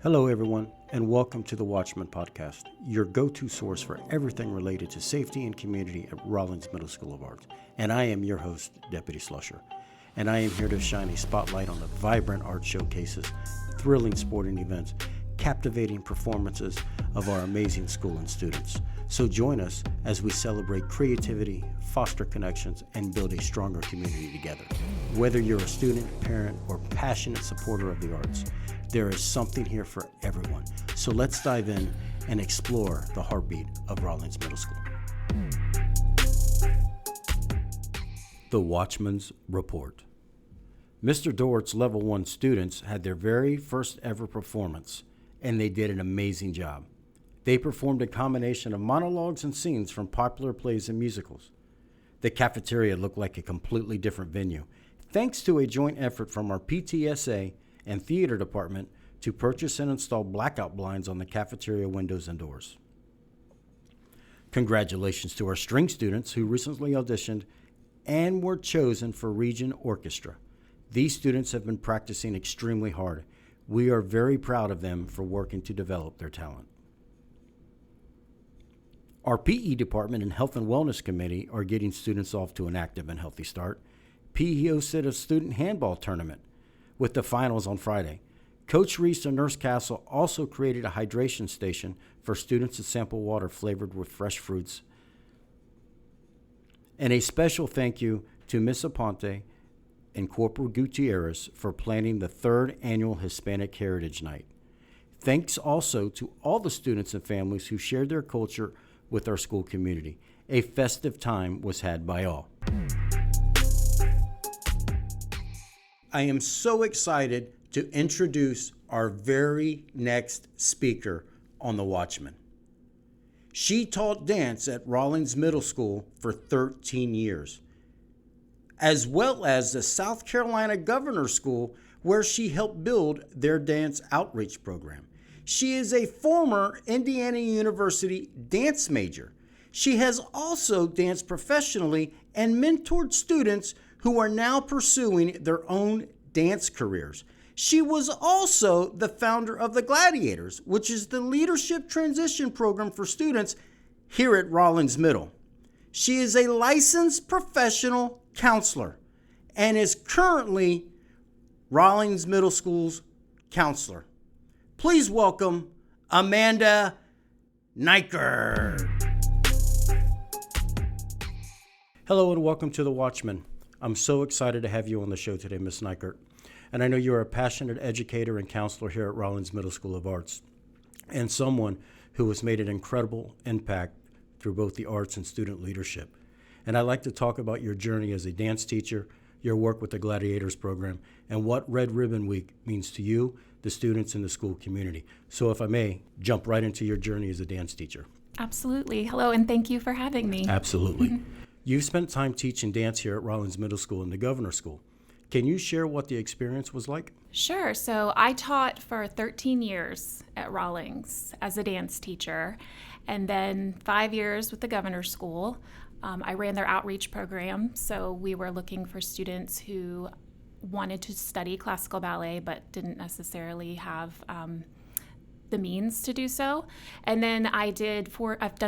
Hello, everyone, and welcome to the Watchman Podcast, your go-to source for everything related to safety and community at Rolllings Middle School of Arts. And I am your host, Deputy Slusher. And I am here to shine a spotlight on the vibrant art showcases, thrilling sporting events, captivating performances of our amazing school and students. So join us as we celebrate creativity, foster connections, and build a stronger community together. Whether you're a student, parent, or passionate supporter of the arts, there is something here for everyone. So let's dive in and explore the heartbeat of Rolllings Middle School. The Watchman's Report. Mr. Dort's Level 1 students had their very first ever performance, and they did an amazing job. They performed a combination of monologues and scenes from popular plays and musicals. The cafeteria looked like a completely different venue, thanks to a joint effort from our PTSA and theater department to purchase and install blackout blinds on the cafeteria windows and doors. Congratulations to our string students who recently auditioned and were chosen for Region Orchestra. These students have been practicing extremely hard. We are very proud of them for working to develop their talent. Our PE department and Health and Wellness Committee are getting students off to an active and healthy start. PE hosted a student handball tournament with the finals on Friday. Coach Reese and Nurse Castle also created a hydration station for students to sample water flavored with fresh fruits. And a special thank you to Ms. Aponte and Corporal Gutierrez for planning the third annual Hispanic Heritage Night. Thanks also to all the students and families who shared their culture with our school community. A festive time was had by all. I am so excited to introduce our very next speaker on The Watchman. She taught dance at Rolllings Middle School for 13 years, as well as the South Carolina Governor's School, where she helped build their dance outreach program. She is a former Indiana University dance major. She has also danced professionally and mentored students who are now pursuing their own dance careers. She was also the founder of the Gladiators, which is the leadership transition program for students here at Rolllings Middle. She is a licensed professional counselor and is currently Rolllings Middle School's counselor. Please welcome Amanda Neikirk. Hello and welcome to The Watchman. I'm so excited to have you on the show today, Ms. Neikirk. And I know you're a passionate educator and counselor here at Rolllings Middle School of Arts, and someone who has made an incredible impact through both the arts and student leadership. And I'd like to talk about your journey as a dance teacher, your work with the Gladiators program, and what Red Ribbon Week means to you, the students, and the school community. So if I may, jump right into your journey as a dance teacher. Absolutely. Hello, and thank you for having me. Absolutely. You've spent time teaching dance here at Rolllings Middle School and the Governor's School. Can you share what the experience was like? Sure. So I taught for 13 years at Rolllings as a dance teacher, and then 5 years with the Governor's School. I ran their outreach program, so we were looking for students who wanted to study classical ballet but didn't necessarily have the means to do so. And then I've done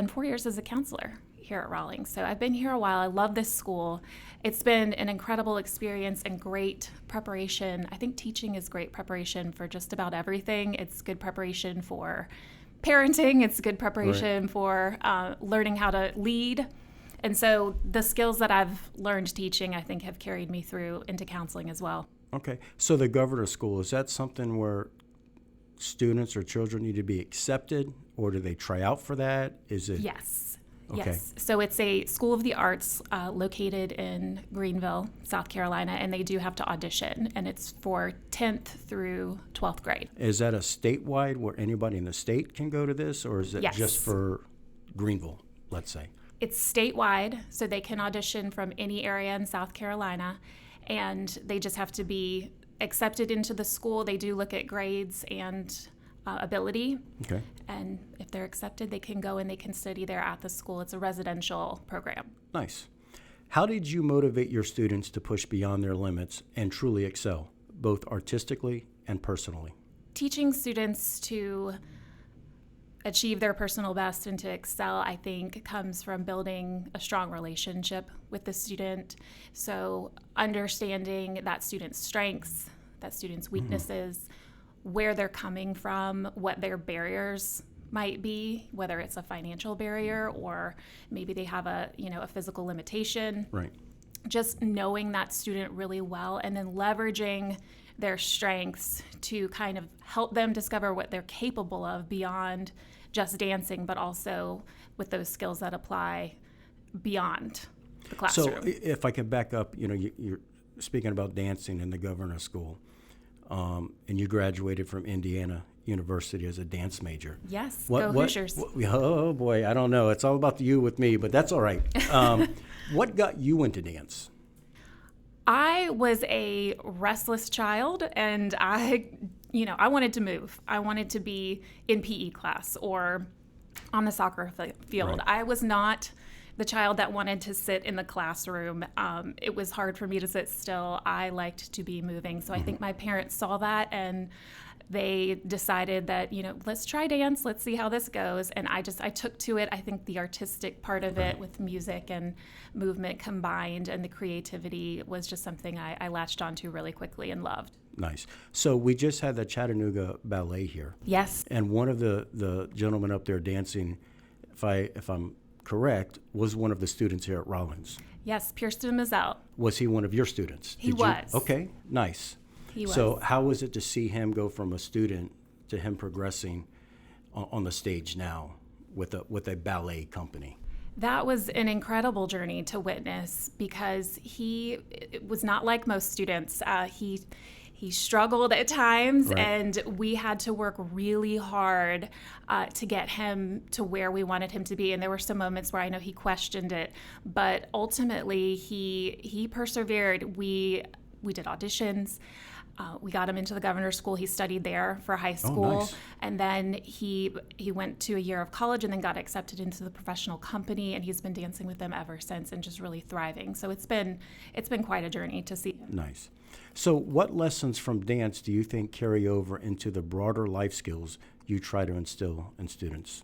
4 years as a counselor here at Rolllings. So I've been here a while. I love this school. It's been an incredible experience and great preparation. I think teaching is great preparation for just about everything. It's good preparation for parenting. It's good preparation for learning how to lead. And so the skills that I've learned teaching, I think, have carried me through into counseling as well. Okay. So the Governor's School, is that something where students or children need to be accepted, or do they try out for that? Is it? Yes. Okay. Yes. So it's a School of the Arts located in Greenville, South Carolina, and they do have to audition, and it's for 10th through 12th grade. Is that a statewide where anybody in the state can go to this, or is it Yes. just for Greenville, let's say? It's statewide, so they can audition from any area in South Carolina, and they just have to be accepted into the school. They do look at grades and ability. Okay. And if they're accepted, they can go and they can study there at the school. It's a residential program. Nice. How did you motivate your students to push beyond their limits and truly excel, both artistically and personally? teaching students to achieve their personal best and to excel, I think, comes from building a strong relationship with the student. So understanding that student's strengths, that student's weaknesses, where they're coming from, what their barriers might be, whether it's a financial barrier or maybe they have a physical limitation. Right. Just knowing that student really well and then leveraging their strengths to kind of help them discover what they're capable of beyond just dancing, but also with those skills that apply beyond the classroom. So if I can back up, you're speaking about dancing in the governor's school, and you graduated from Indiana University as a dance major. Yes, go Hoosiers. Oh boy, I don't know. It's all about the you with me, but that's all right. What got you into dance? I was a restless child, and I wanted to move. I wanted to be in PE class or on the soccer field. Right. I was not the child that wanted to sit in the classroom. It was hard for me to sit still. I liked to be moving. So I think my parents saw that, and they decided that, let's try dance. Let's see how this goes. And I took to it. I think the artistic part of it with music and movement combined and the creativity was just something I latched onto really quickly and loved. Nice. So we just had the Chattanooga Ballet here. Yes. And one of the gentlemen up there dancing, if I'm correct, was one of the students here at Rolllings. Yes, Kirsten Mazel. Was he one of your students? He was. Okay, nice. He was. So how was it to see him go from a student to him progressing on the stage now with a ballet company? That was an incredible journey to witness because it was not like most students. He struggled at times, right. And we had to work really hard to get him to where we wanted him to be. And there were some moments where I know he questioned it, but ultimately he persevered. We did auditions. We got him into the governor's school. He studied there for high school. Oh, nice. And then he went to a year of college and then got accepted into the professional company, and he's been dancing with them ever since and just really thriving. So it's been quite a journey to see. Nice. So what lessons from dance do you think carry over into the broader life skills you try to instill in students?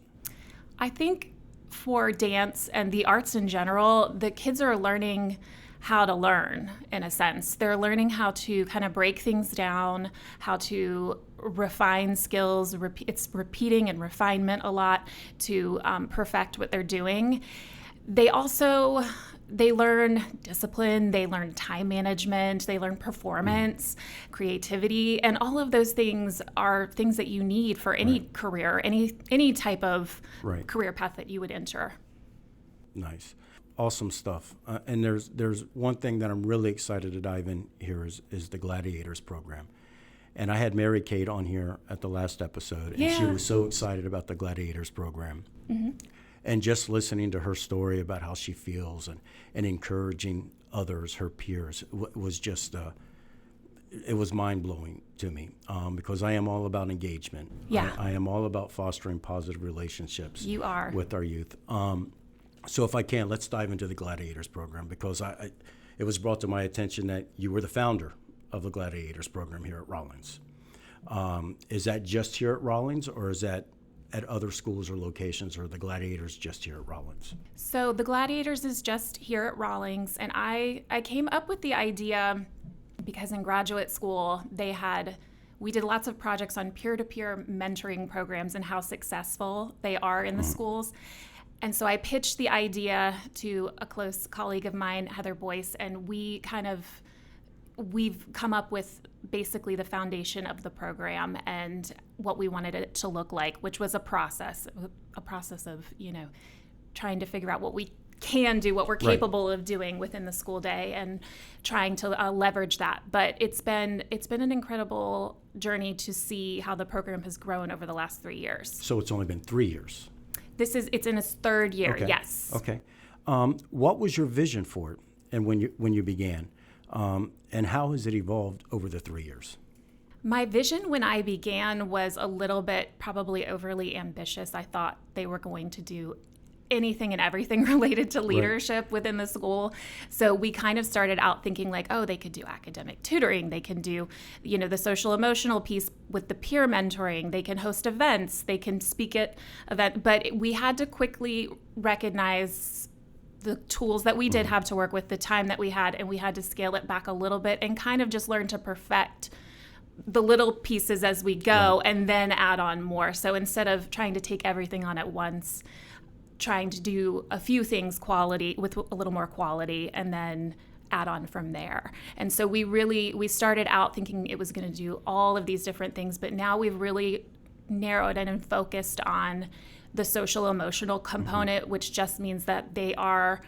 I think for dance and the arts in general, the kids are learning how to learn, in a sense. They're learning how to kind of break things down, how to refine skills. It's repeating and refinement a lot to perfect what they're doing. They learn discipline, they learn time management, they learn performance, creativity, and all of those things are things that you need for any career, any type of career path that you would enter. Nice. Awesome stuff. And there's one thing that I'm really excited to dive in here is the Gladiators program. And I had Mary Kate on here at the last episode, and she was so excited about the Gladiators program. Mm-hmm. And just listening to her story about how she feels and encouraging others, her peers, was just, it was mind-blowing to me because I am all about engagement. Yeah. I am all about fostering positive relationships with our youth. So if I can, let's dive into the Gladiators program because it was brought to my attention that you were the founder of the Gladiators program here at Rolllings. Is that just here at Rolllings, or is that at other schools or locations, or the Gladiators just here at Rolllings? So the Gladiators is just here at Rolllings, and I came up with the idea because in graduate school we did lots of projects on peer-to-peer mentoring programs and how successful they are in the schools. And so I pitched the idea to a close colleague of mine, Heather Boyce, and we've come up with basically the foundation of the program and what we wanted it to look like, which was a process of, trying to figure out what we can do, what we're capable of doing within the school day and trying to leverage that. But it's been an incredible journey to see how the program has grown over the last 3 years. So it's only been 3 years. It's in its third year, okay. Yes. Okay. What was your vision for it and when you began? And how has it evolved over the 3 years? My vision when I began was a little bit probably overly ambitious. I thought they were going to do anything and everything related to leadership within the school. So we kind of started out thinking like, oh, they could do academic tutoring. They can do, the social emotional piece with the peer mentoring. They can host events. They can speak at events. But we had to quickly recognize the tools that we did have to work with, the time that we had, and we had to scale it back a little bit and kind of just learn to perfect the little pieces as we go and then add on more. So instead of trying to take everything on at once, trying to do a few things quality with a little more quality and then add on from there. And so we started out thinking it was going to do all of these different things, but now we've really narrowed it and focused on the social emotional component, which just means that they are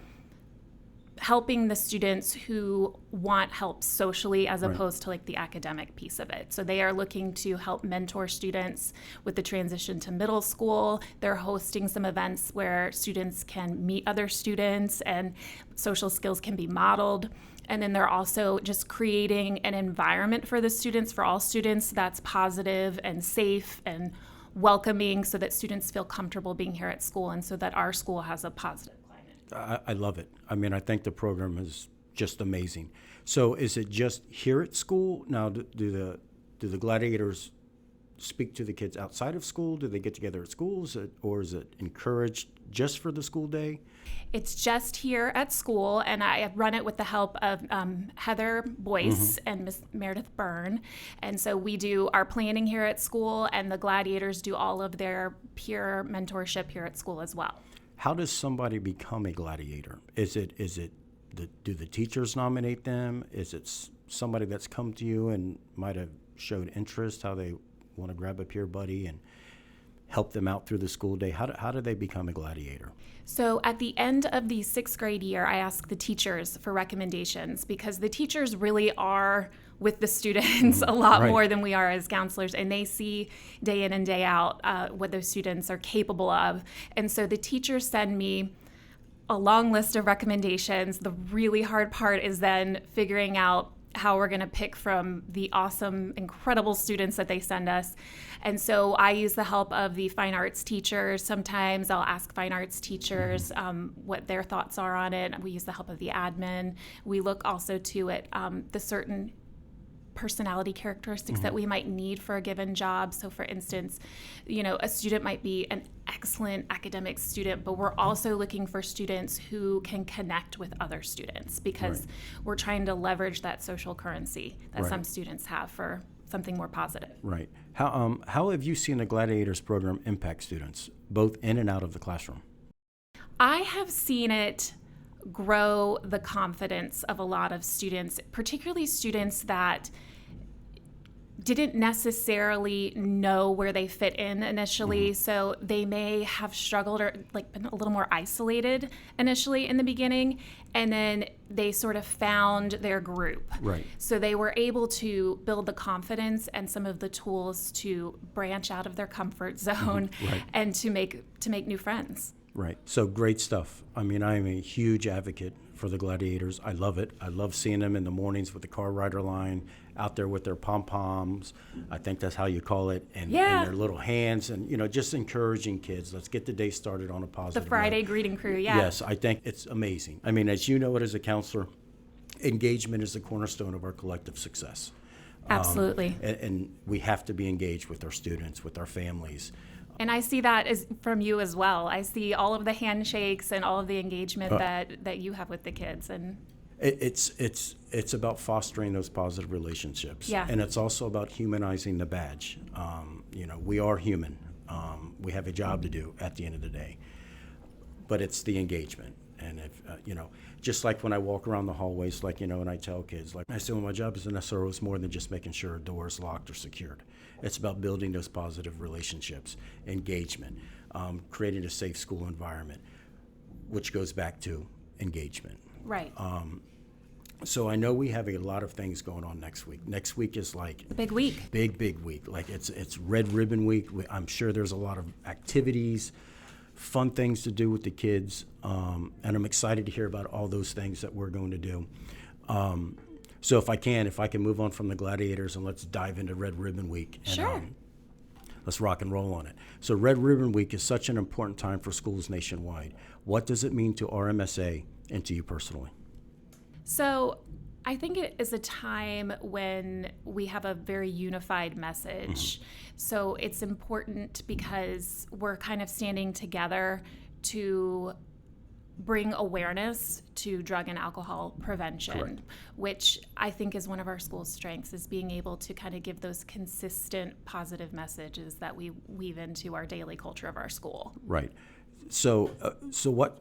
helping the students who want help socially as opposed to like the academic piece of it. So they are looking to help mentor students with the transition to middle school. They're hosting some events where students can meet other students and social skills can be modeled. And then they're also just creating an environment for the students, for all students, that's positive and safe and welcoming so that students feel comfortable being here at school and so that our school has a positive. I love it. I mean, I think the program is just amazing. So is it just here at school? Now, do the Gladiators speak to the kids outside of school? Do they get together at schools, or is it encouraged just for the school day? It's just here at school, and I run it with the help of Heather Boyce and Miss Meredith Byrne. And so we do our planning here at school, and the Gladiators do all of their peer mentorship here at school as well. How does somebody become a gladiator? Do the teachers nominate them? Is it somebody that's come to you and might have showed interest, how they want to grab a peer buddy and help them out through the school day? How do they become a gladiator? So at the end of the 6th grade year, I ask the teachers for recommendations because the teachers really are with the students a lot more than we are as counselors, and they see day in and day out what those students are capable of. And so the teachers send me a long list of recommendations. The really hard part is then figuring out how we're going to pick from the awesome, incredible students that they send us. And so I use the help of the fine arts teachers. Sometimes I'll ask fine arts teachers what their thoughts are on it. We use the help of the admin. We look also to at the certain personality characteristics that we might need for a given job. So for instance, a student might be an excellent academic student, but we're also looking for students who can connect with other students because we're trying to leverage that social currency that some students have for something more positive. Right. How have you seen the Gladiators program impact students, both in and out of the classroom? I have seen it grow the confidence of a lot of students, particularly students that didn't necessarily know where they fit in initially. So they may have struggled or been a little more isolated initially in the beginning, and then they sort of found their group. Right. So they were able to build the confidence and some of the tools to branch out of their comfort zone and to make new friends. Right. So great stuff. I mean, I am a huge advocate for the Gladiators. I love it. I love seeing them in the mornings with the car rider line out there with their pom-poms. I think that's how you call it. And their little hands and, just encouraging kids. Let's get the day started on a positive The Friday note. greeting crew, Yes, I think it's amazing. I mean, as you know it as a counselor, engagement is the cornerstone of our collective success. Absolutely. And we have to be engaged with our students, with our families. And I see that from you as well. I see all of the handshakes and all of the engagement that you have with the kids. And it's about fostering those positive relationships. Yeah. And it's also about humanizing the badge. We are human. We have a job to do at the end of the day. But it's the engagement. And if just like when I walk around the hallways, and I tell kids, I say, well, my job as an SRO is more than just making sure a door is locked or secured. It's about building those positive relationships, engagement, creating a safe school environment, which goes back to engagement. right. So I know we have a lot of things going on next week. Next week is Big week. big week. It's Red Ribbon Week. I'm sure there's a lot of activities, fun things to do with the kids, and I'm excited to hear about all those things that we're going to do. So if I can move on from the Gladiators and let's dive into Red Ribbon Week. And, Sure. Let's rock and roll on it. So Red Ribbon Week is such an important time for schools nationwide. What does it mean to RMSA and to you personally? So I think it is a time when we have a very unified message. So it's important because we're kind of standing together to bring awareness to drug and alcohol prevention, Correct. which I think is one of our school's strengths, is being able to kind of give those consistent positive messages that we weave into our daily culture of our school. Right. So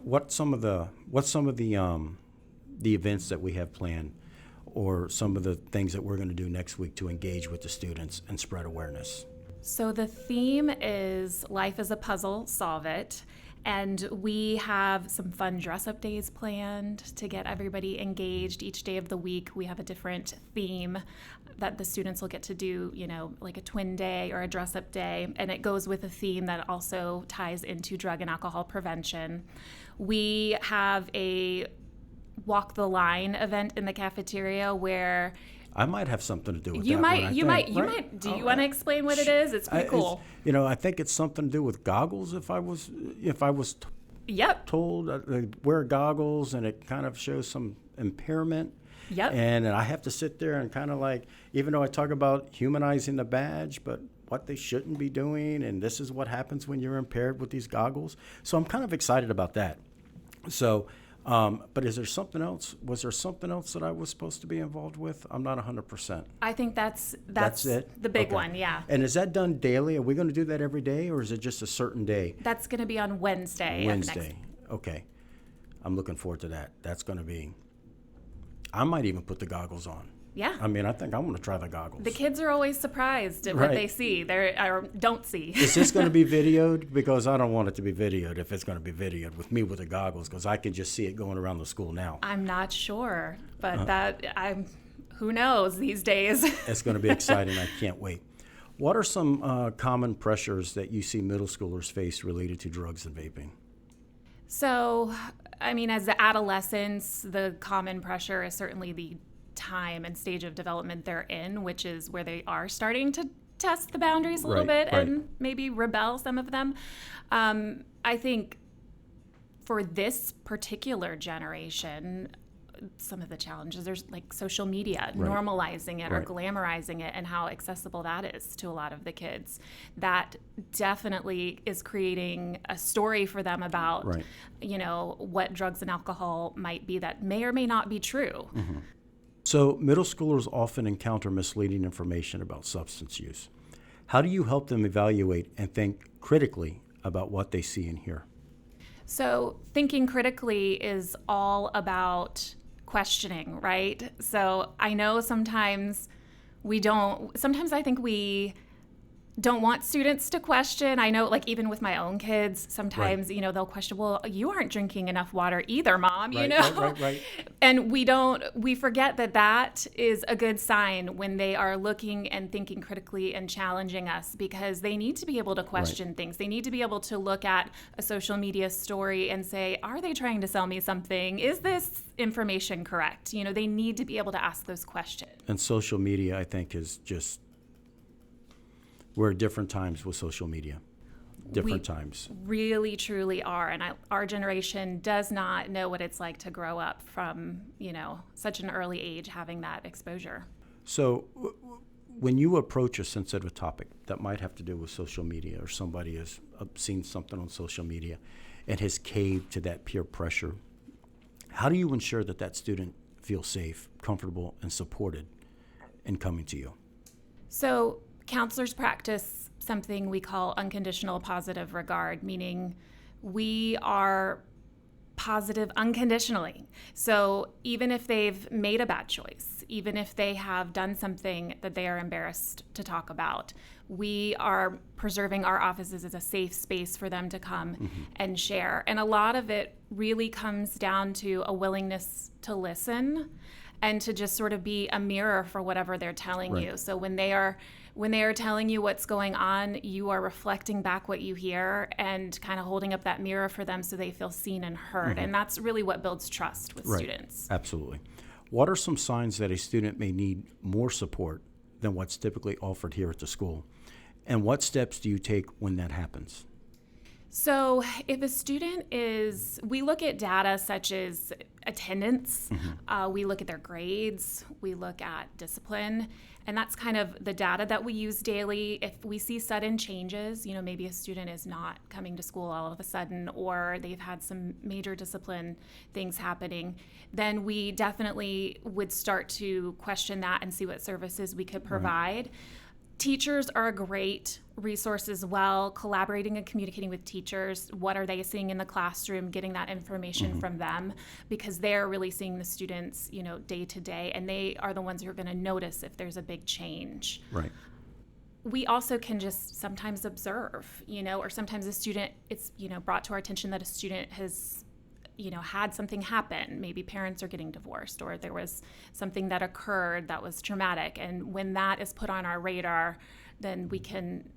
what's some of the events that we have planned, or some of the things that we're going to do next week to engage with the students and spread awareness? So the theme is Life is a Puzzle, Solve It. And we have some fun dress-up days planned to get everybody engaged. Each day of the week, we have a different theme that the students will get to do, like a twin day or a dress-up day. And it goes with a theme that also ties into drug and alcohol prevention. We have a Walk the Line event in the cafeteria where I might have something to do with you that. might. Right? Do you want to explain what it is? It's pretty cool. I think it's something to do with goggles. If I was Yep. told wear goggles, and it kind of shows some impairment. Yep. And I have to sit there and kind of like, even though I talk about humanizing the badge, but what they shouldn't be doing, and this is what happens when you're impaired with these goggles. So I'm kind of excited about that. So. But is there something else? Was there something else that I was supposed to be involved with? I'm not 100%. I think that's it? the big Okay. one, yeah. And is that done daily? Are we going to do that every day, or is it just a certain day? That's going to be on Wednesday. Wednesday. Okay. I'm looking forward to that. That's going to be, I might even put the goggles on. Yeah. I mean, I think I'm going to try the goggles. The kids are always surprised at what they see, or don't see. Is this going to be videoed? Because I don't want it to be videoed if it's going to be videoed with me with the goggles, because I can just see it going around the school now. I'm not sure, but who knows these days. It's going to be exciting. I can't wait. What are some common pressures that you see middle schoolers face related to drugs and vaping? So, I mean, as the adolescents, the common pressure is certainly the time and stage of development they're in, which is where they are starting to test the boundaries a little bit and maybe rebel, some of them. I think for this particular generation, some of the challenges, there's like social media, normalizing it or glamorizing it, and how accessible that is to a lot of the kids. That definitely is creating a story for them about, what drugs and alcohol might be that may or may not be true. Mm-hmm. So middle schoolers often encounter misleading information about substance use. How do you help them evaluate and think critically about what they see and hear? So thinking critically is all about questioning, right? So I know sometimes I think we don't want students to question. I know, like, even with my own kids, sometimes, they'll question, well, you aren't drinking enough water either, Mom, Right. And we forget that is a good sign when they are looking and thinking critically and challenging us, because they need to be able to question things. They need to be able to look at a social media story and say, are they trying to sell me something? Is this information correct? They need to be able to ask those questions. And social media, I think, is just, we're at different times with social media. Times. Really, truly are. And our generation does not know what it's like to grow up from, such an early age having that exposure. So when you approach a sensitive topic that might have to do with social media, or somebody has seen something on social media and has caved to that peer pressure, how do you ensure that student feels safe, comfortable, and supported in coming to you? So counselors practice something we call unconditional positive regard, meaning we are positive unconditionally. So even if they've made a bad choice, even if they have done something that they are embarrassed to talk about, we are preserving our offices as a safe space for them to come and share. And a lot of it really comes down to a willingness to listen and to just sort of be a mirror for whatever they're telling you. So when they are telling you what's going on, you are reflecting back what you hear and kind of holding up that mirror for them so they feel seen and heard. And that's really what builds trust with students. Absolutely. What are some signs that a student may need more support than what's typically offered here at the school? And what steps do you take when that happens? So if a student we look at data such as attendance, we look at their grades, we look at discipline, and that's kind of the data that we use daily. If we see sudden changes, maybe a student is not coming to school all of a sudden, or they've had some major discipline things happening, then we definitely would start to question that and see what services we could provide. Right. Teachers are a great resource as well, collaborating and communicating with teachers. What are they seeing in the classroom, getting that information from them, because they're really seeing the students, day to day, and they are the ones who are going to notice if there's a big change. Right. We also can just sometimes observe, or sometimes a student, it's, brought to our attention that a student has had something happen. Maybe parents are getting divorced, or there was something that occurred that was traumatic. And when that is put on our radar, then we can,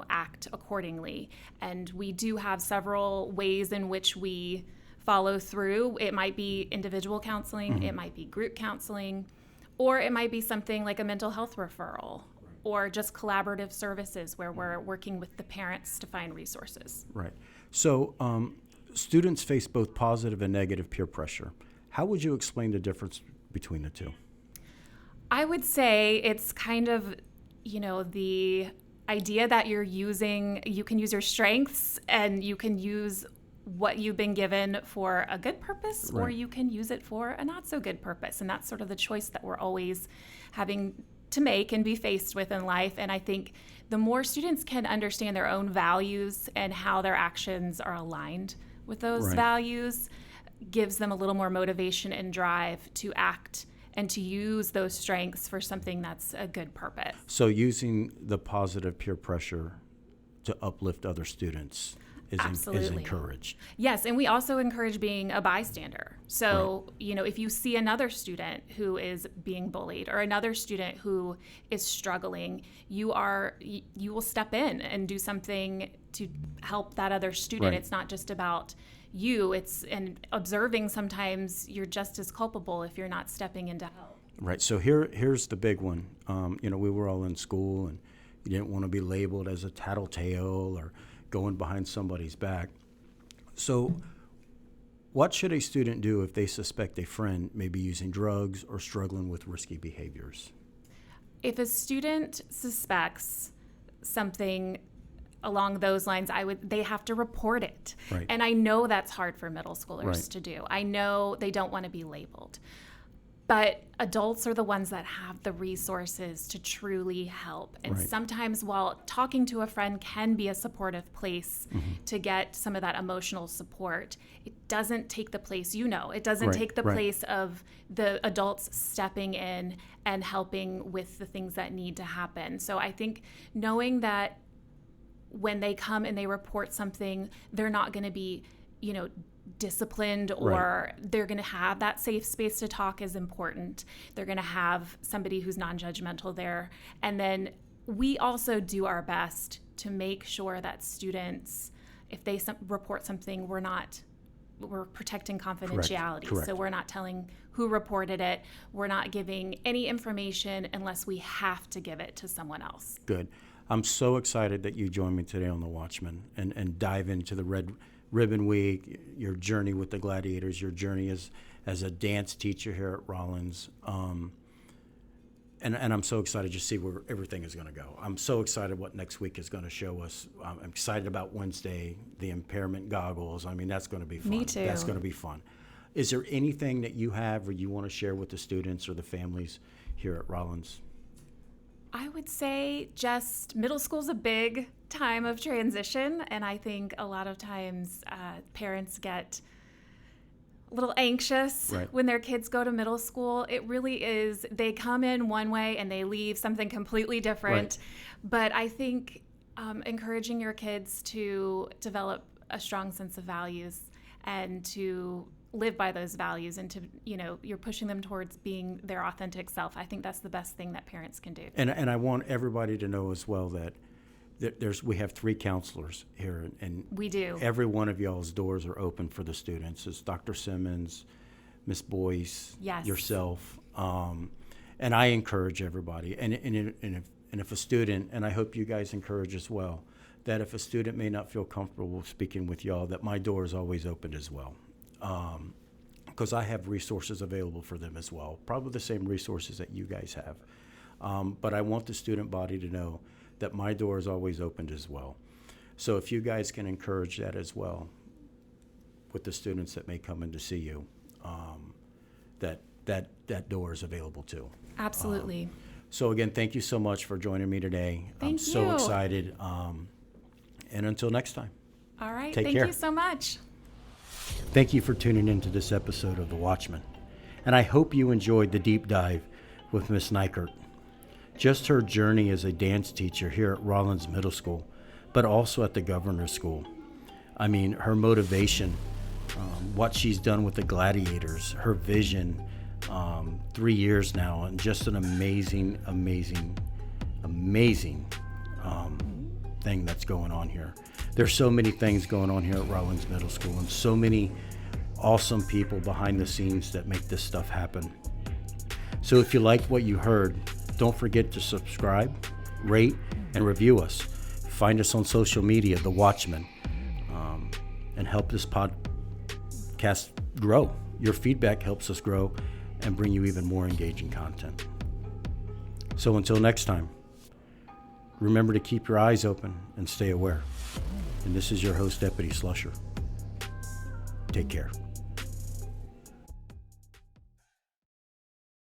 act accordingly. And we do have several ways in which we follow through. It might be individual counseling, it might be group counseling, or it might be something like a mental health referral, or just collaborative services where we're working with the parents to find resources. Right. So, students face both positive and negative peer pressure. How would you explain the difference between the two? I would say it's kind of, the idea that you can use your strengths and you can use what you've been given for a good purpose, right, or you can use it for a not so good purpose. And that's sort of the choice that we're always having to make and be faced with in life. And I think the more students can understand their own values and how their actions are aligned with those right, values, gives them a little more motivation and drive to act and to use those strengths for something that's a good purpose. So using the positive peer pressure to uplift other students is encouraged. Yes, and we also encourage being a bystander. So, right, if you see another student who is being bullied or another student who is struggling, you will step in and do something to help that other student. Right. It's not just about you. And observing, sometimes you're just as culpable if you're not stepping in to help. Right. So here's the big one. We were all in school, and you didn't want to be labeled as a tattletale or going behind somebody's back. So what should a student do if they suspect a friend may be using drugs or struggling with risky behaviors? If a student suspects something along those lines, they have to report it. Right. And I know that's hard for middle schoolers right, to do. I know they don't want to be labeled. But adults are the ones that have the resources to truly help. And right, sometimes while talking to a friend can be a supportive place to get some of that emotional support, it doesn't take the place, it doesn't right, take the right, place of the adults stepping in and helping with the things that need to happen. So I think knowing that when they come and they report something, they're not going to be, disciplined, or right, they're going to have that safe space to talk is important. They're going to have somebody who's non-judgmental there. And then we also do our best to make sure that students, if they report something, we're protecting confidentiality. Correct. So we're not telling who reported it. We're not giving any information unless we have to give it to someone else. Good. I'm so excited that you joined me today on The Watchman and dive into the Red Ribbon Week, your journey with the Gladiators, your journey as a dance teacher here at Rolllings. And I'm so excited to see where everything is going to go. I'm so excited what next week is going to show us. I'm excited about Wednesday, the impairment goggles. I mean, that's going to be fun. Me too. That's going to be fun. Is there anything that you have or you want to share with the students or the families here at Rolllings? I would say just middle school's a big time of transition, and I think a lot of times parents get a little anxious right, when their kids go to middle school. It really is, they come in one way and they leave something completely different. Right. But I think encouraging your kids to develop a strong sense of values and to live by those values, and to, you're pushing them towards being their authentic self. I think that's the best thing that parents can do. And I want everybody to know as well that we have 3 counselors here, and we do. Every one of y'all's doors are open for the students. It's Dr. Simmons, Miss Boyce, yes, yourself, And I encourage everybody, and if a student, and I hope you guys encourage as well, that if a student may not feel comfortable speaking with y'all, that my door is always open as well. Because I have resources available for them as well, probably the same resources that you guys have. But I want the student body to know that my door is always open as well. So if you guys can encourage that as well with the students that may come in to see you, that door is available too. Absolutely. So again, thank you so much for joining me today. I'm so excited. And until next time. All right. Take Thank care. you so much. Thank you for tuning into this episode of The Watchman. And I hope you enjoyed the deep dive with Miss Neikirk. Just her journey as a dance teacher here at Rolllings Middle School, but also at the Governor's School. I mean, her motivation, what she's done with the Gladiators, her vision, 3 years now, and just an amazing thing that's going on here. There's so many things going on here at Rolllings Middle School, and so many awesome people behind the scenes that make this stuff happen. So if you liked what you heard, don't forget to subscribe, rate, and review us. Find us on social media, The Watchman, and help this podcast grow. Your feedback helps us grow and bring you even more engaging content. So until next time, remember to keep your eyes open and stay aware. And this is your host, Deputy Slusher. Take care.